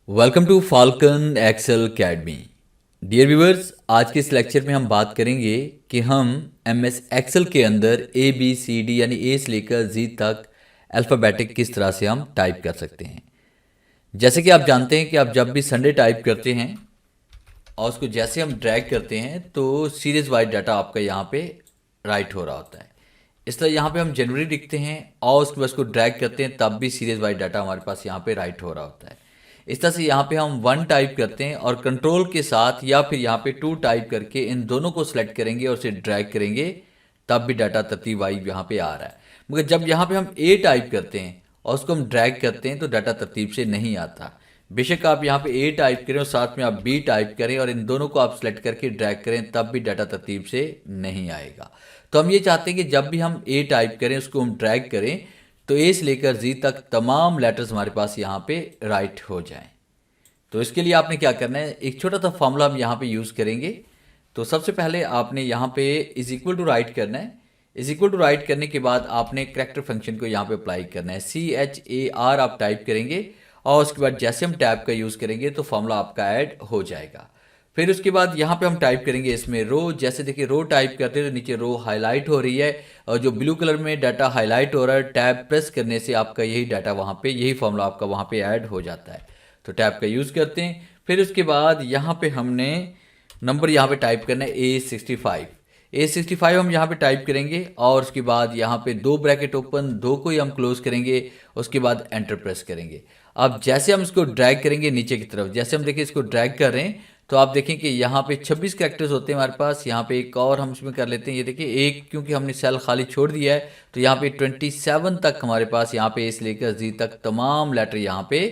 Welcome to Falcon Excel Academy. Dear viewers, आज के इस लेक्चर में हम बात करेंगे कि हम एमएस एक्सेल के अंदर ए बी सी डी यानी ए से लेकर जी तक अल्फ़ाबेटिक किस तरह से हम टाइप कर सकते हैं। जैसे कि आप जानते हैं कि आप जब भी संडे टाइप करते हैं और उसको जैसे हम ड्रैग करते हैं तो सीरीज वाइज डाटा आपका यहाँ पे राइट हो रहा होता है। इस तरह यहाँ पे हम जनवरी लिखते हैं और उसके बाद उसको ड्रैग करते हैं तब भी सीरीज वाइज डाटा हमारे पास यहाँ पे राइट हो रहा होता है। इस तरह से यहाँ पे हम 1 टाइप करते हैं और कंट्रोल के साथ या फिर यहाँ पे 2 टाइप करके इन दोनों को सिलेक्ट करेंगे और उसे ड्रैग करेंगे तब भी डाटा तरतीब वाइज यहाँ पे आ रहा है। मगर जब यहाँ पे हम ए टाइप करते हैं और उसको हम ड्रैग करते हैं तो डाटा तरतीब से नहीं आता। बेशक आप यहाँ पे ए टाइप करें और साथ में आप बी टाइप करें और इन दोनों को आप सिलेक्ट करके ड्रैग करें तब भी डाटा तरतीब से नहीं आएगा। तो हम ये चाहते हैं कि जब भी हम ए टाइप करें उसको हम ड्रैग करें तो ए से लेकर जी तक तमाम लेटर्स हमारे पास यहाँ पे राइट हो जाएं। तो इसके लिए आपने क्या करना है, एक छोटा सा फॉर्मूला हम यहाँ पे यूज़ करेंगे। तो सबसे पहले आपने यहाँ पे इज इक्वल टू राइट करना है। इज इक्वल टू राइट करने के बाद आपने करैक्टर फंक्शन को यहाँ पे अप्लाई करना है। CHAR आप टाइप करेंगे और उसके बाद जैसे हम टैब का यूज़ करेंगे तो फॉर्मूला आपका ऐड हो जाएगा। फिर उसके बाद यहाँ पे हम टाइप करेंगे इसमें रो। जैसे देखिए रो टाइप करते हैं तो नीचे रो हाईलाइट हो रही है और जो ब्लू कलर में डाटा हाईलाइट हो रहा है टैब प्रेस करने से आपका यही डाटा वहाँ पे, यही फॉर्मूला आपका वहाँ पे ऐड हो जाता है। तो टैब का यूज़ करते हैं। फिर उसके बाद यहाँ पे हमने नंबर यहाँ पे टाइप करना है A65 हम यहाँ पे टाइप करेंगे और उसके बाद यहाँ पे 2 ब्रैकेट ओपन, 2 को ही हम क्लोज करेंगे, उसके बाद एंटर प्रेस करेंगे। अब जैसे हम इसको ड्रैग करेंगे नीचे की तरफ, जैसे हम देखिए इसको ड्रैग कर रहे हैं तो आप देखें कि यहाँ पे 26 कैरेक्टर्स होते हैं हमारे पास। यहाँ पे एक और हम इसमें कर लेते हैं, ये देखिए एक, क्योंकि हमने सेल खाली छोड़ दिया है तो यहाँ पे 27 तक हमारे पास यहाँ पे इस लेकर जी तक तमाम लेटर यहाँ पे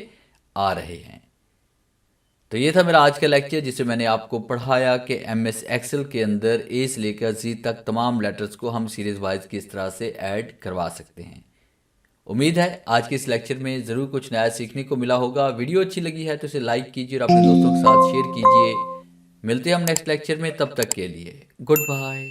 आ रहे हैं। तो ये था मेरा आज का लेक्चर जिससे मैंने आपको पढ़ाया कि एमएस एक्सेल के अंदर ए से लेकर जी तक तमाम लेटर्स को हम सीरीज वाइज किस तरह से ऐड करवा सकते हैं। उम्मीद है आज के इस लेक्चर में ज़रूर कुछ नया सीखने को मिला होगा। वीडियो अच्छी लगी है तो इसे लाइक कीजिए और अपने दोस्तों के साथ शेयर कीजिए। मिलते हैं हम नेक्स्ट लेक्चर में, तब तक के लिए गुड बाय।